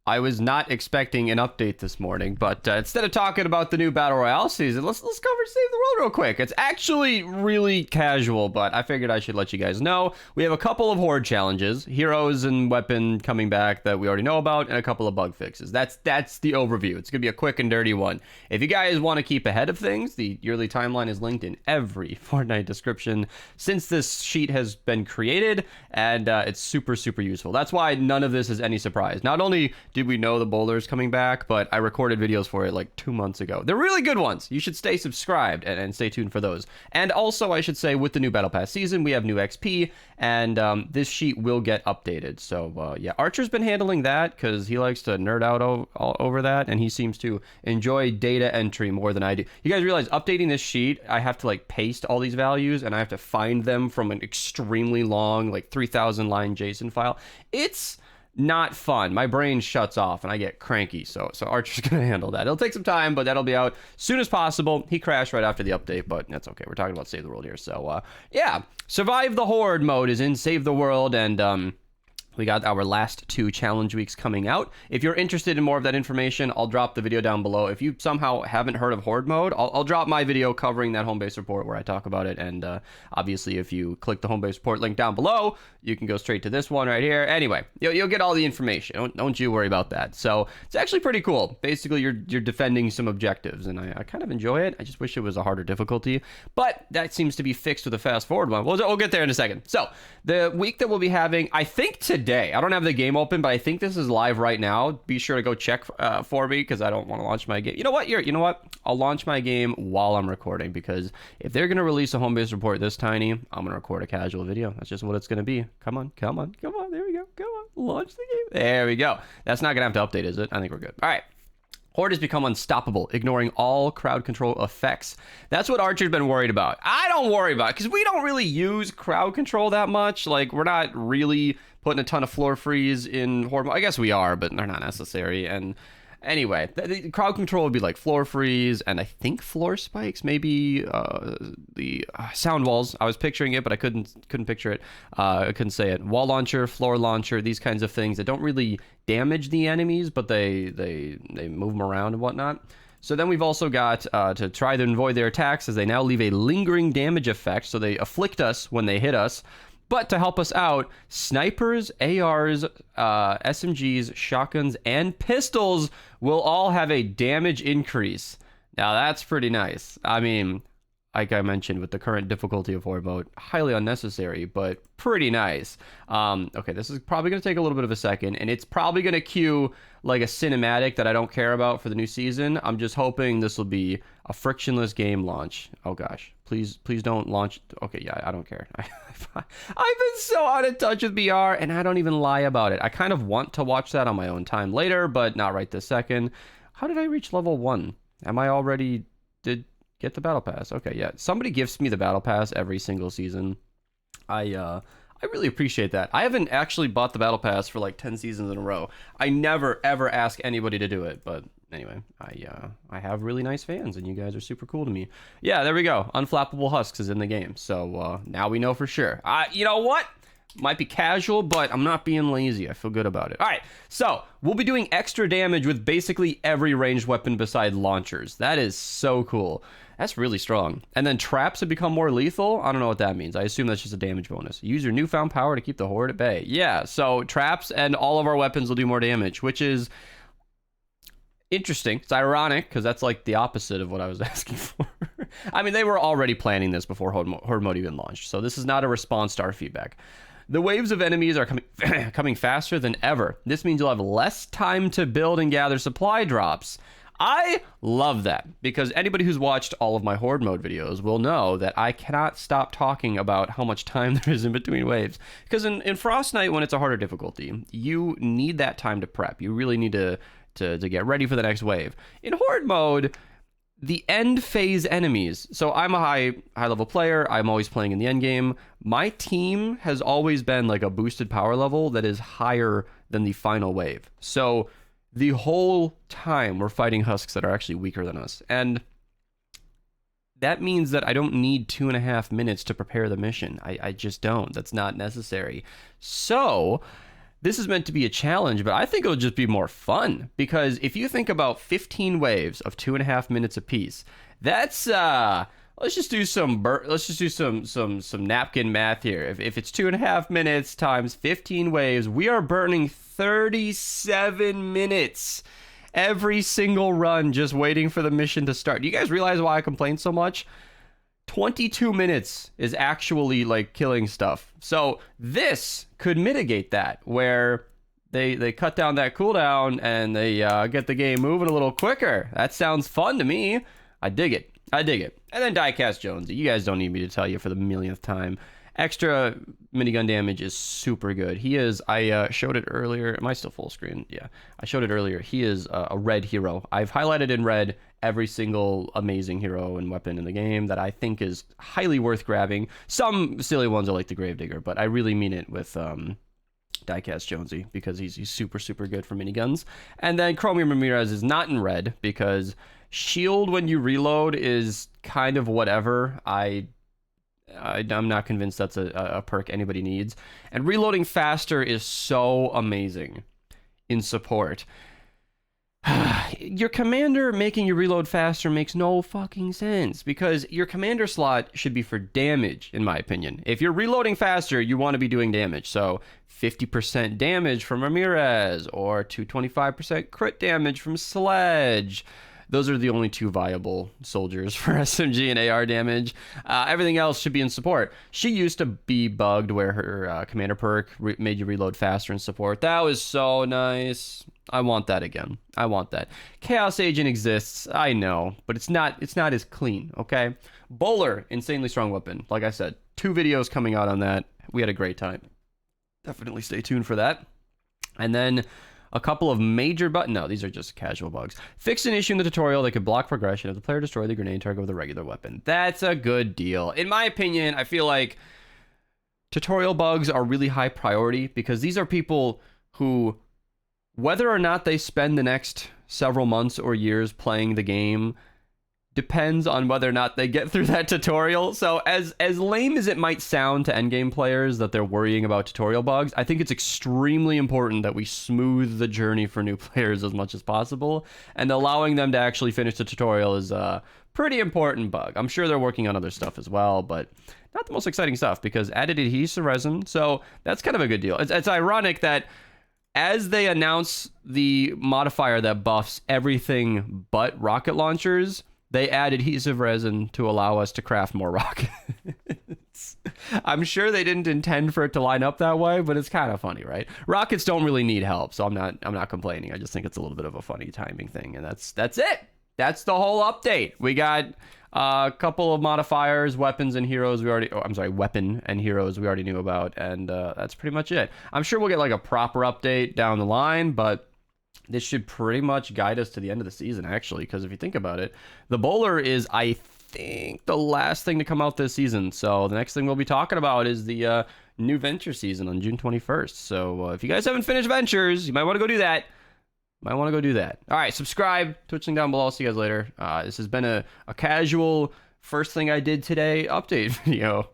I was not expecting an update this morning, but instead of talking about the new Battle Royale season, let's cover Save the World real quick. It's actually really casual, but I figured I should let you guys know. We have a couple of Horde challenges, heroes and weapon coming back that we already know about, and a couple of bug fixes. That's the overview. It's going to be a quick and dirty one. If you guys want to keep ahead of things, the yearly timeline is linked in every Fortnite description since this sheet has been created, and it's super, super useful. That's why none of this is any surprise. Not only did we know the bowler's coming back, but I recorded videos for it like 2 months ago. They're really good ones. You should stay subscribed and stay tuned for those. And also, I should say, with the new Battle Pass season, we have new XP, and this sheet will get updated. So, yeah, Archer's been handling that because he likes to nerd out all over that, and he seems to enjoy data entry more than I do. You guys realize updating this sheet, I have to like paste all these values, and I have to find them from an extremely long, like 3,000 line JSON file. It's not fun. My brain shuts off and I get cranky. So Archer's gonna handle that. It'll take some time, but that'll be out soon as possible. He crashed right after the update, but that's okay. We're talking about Save the World here. So yeah, Survive the Horde mode is in Save the World, and we got our last 2 challenge weeks coming out. If you're interested in more of that information, I'll drop the video down below. If you somehow haven't heard of Horde mode, I'll drop my video covering that home base report where I talk about it. And obviously, if you click the home base report link down below, you can go straight to this one right here. Anyway, you'll get all the information. Don't you worry about that. So it's actually pretty cool. Basically, you're defending some objectives, and I kind of enjoy it. I just wish it was a harder difficulty, but that seems to be fixed with a fast forward one. We'll get there in a second. So the week that we'll be having, I think today, I don't have the game open, but I think this is live right now. Be sure to go check for me because I don't want to launch my game. You know what? I'll launch my game while I'm recording, because if they're going to release a home base report this tiny, I'm going to record a casual video. That's just what it's going to be. Come on. There we go. Come on. Launch the game. There we go. That's not going to have to update, is it? I think we're good. All right. Horde has become unstoppable, ignoring all crowd control effects. That's what Archer's been worried about. I don't worry about it because we don't really use crowd control that much. Like, we're not really putting a ton of floor freeze in Horde mode. I guess we are, but they're not necessary. And anyway, the crowd control would be like floor freeze, and I think floor spikes, maybe the sound walls. I was picturing it, but I couldn't picture it. I couldn't say it. Wall launcher, floor launcher, these kinds of things that don't really damage the enemies, but they move them around and whatnot. So then we've also got to try to avoid their attacks, as they now leave a lingering damage effect, so they afflict us when they hit us. But to help us out, snipers, ARs, SMGs, shotguns, and pistols will all have a damage increase. Now, that's pretty nice. I mean, like I mentioned, with the current difficulty of Horde mode, highly unnecessary, but pretty nice. Okay, this is probably going to take a little bit of a second, and it's probably going to cue like a cinematic that I don't care about for the new season. I'm just hoping this will be a frictionless game launch. Oh gosh, please don't launch. Okay, yeah, I don't care. I've been so out of touch with BR, and I don't even lie about it. I kind of want to watch that on my own time later, but not right this second. How did I reach level 1? Am I already did get the battle pass? Okay, yeah. Somebody gifts me the battle pass every single season. I really appreciate that. I haven't actually bought the battle pass for like 10 seasons in a row. I never ever ask anybody to do it, but anyway, I have really nice fans, and you guys are super cool to me. Yeah, there we go. Unflappable Husks is in the game, so now we know for sure. You know what? Might be casual, but I'm not being lazy. I feel good about it. All right, so we'll be doing extra damage with basically every ranged weapon beside launchers. That is so cool. That's really strong. And then traps have become more lethal. I don't know what that means. I assume that's just a damage bonus. Use your newfound power to keep the Horde at bay. Yeah, so traps and all of our weapons will do more damage, which is interesting. It's ironic because that's like the opposite of what I was asking for. I mean, they were already planning this before Horde mode even launched, so this is not a response to our feedback. The waves of enemies are coming faster than ever. This means you'll have less time to build and gather supply drops. I love that, because anybody who's watched all of my Horde mode videos will know that I cannot stop talking about how much time there is in between waves. Because in Frost Knight, when it's a harder difficulty, you need that time to prep. You really need to get ready for the next wave. In Horde mode, the end phase enemies. So I'm a high level player. I'm always playing in the end game. My team has always been like a boosted power level that is higher than the final wave. So the whole time we're fighting husks that are actually weaker than us. And that means that I don't need 2.5 minutes to prepare the mission. I just don't. That's not necessary. So this is meant to be a challenge, but I think it'll just be more fun, because if you think about 15 waves of 2.5 minutes apiece, that's let's just do some napkin math here. If it's 2.5 minutes times 15 waves, we are burning 37 minutes every single run just waiting for the mission to start. Do you guys realize why I complain so much? 22 minutes is actually like killing stuff. So this could mitigate that, where they cut down that cooldown and they get the game moving a little quicker. That sounds fun to me. I dig it. I dig it. And then Diecast Jonesy. You guys don't need me to tell you for the millionth time. Extra minigun damage is super good. He is, I showed it earlier. Am I still full screen? Yeah, I showed it earlier. He is a red hero. I've highlighted in red every single amazing hero and weapon in the game that I think is highly worth grabbing. Some silly ones are like the Gravedigger, but I really mean it with Diecast Jonesy, because he's super, super good for miniguns. And then Chromium Ramirez is not in red, because shield when you reload is kind of whatever. I'm not convinced that's a perk anybody needs. And reloading faster is so amazing in support. Your commander making you reload faster makes no fucking sense, because your commander slot should be for damage, in my opinion. If you're reloading faster, you want to be doing damage. So 50% damage from Ramirez, or 225% crit damage from Sledge. Those are the only two viable soldiers for SMG and AR damage. Everything else should be in support. She used to be bugged where her commander perk made you reload faster in support. That was so nice. I want that again. I want that. Chaos Agent exists, I know, but it's not as clean, okay? Bowler, insanely strong weapon. Like I said, 2 videos coming out on that. We had a great time. Definitely stay tuned for that. And then a couple of major no, these are just casual bugs. Fixed an issue in the tutorial that could block progression if the player destroyed the grenade target with a regular weapon. That's a good deal. In my opinion, I feel like tutorial bugs are really high priority, because these are people who, whether or not they spend the next several months or years playing the game, depends on whether or not they get through that tutorial. So as lame as it might sound to endgame players that they're worrying about tutorial bugs, I think it's extremely important that we smooth the journey for new players as much as possible, and allowing them to actually finish the tutorial is a pretty important bug. I'm sure they're working on other stuff as well, but not the most exciting stuff, because added adhesive resin, so that's kind of a good deal. It's ironic that as they announce the modifier that buffs everything but rocket launchers, they add adhesive resin to allow us to craft more rockets. I'm sure they didn't intend for it to line up that way, but it's kind of funny, right? Rockets don't really need help, so I'm not complaining. I just think it's a little bit of a funny timing thing, and that's it. That's the whole update. We got a couple of modifiers, weapons and heroes weapon and heroes we already knew about, and that's pretty much it. I'm sure we'll get like a proper update down the line, but this should pretty much guide us to the end of the season, actually, because if you think about it, the Bowler is, I think, the last thing to come out this season. So the next thing we'll be talking about is the new Venture season on June 21st. So if you guys haven't finished Ventures, you might want to go do that. All right, subscribe, Twitch link down below. I'll see you guys later. This has been a casual first thing I did today update video.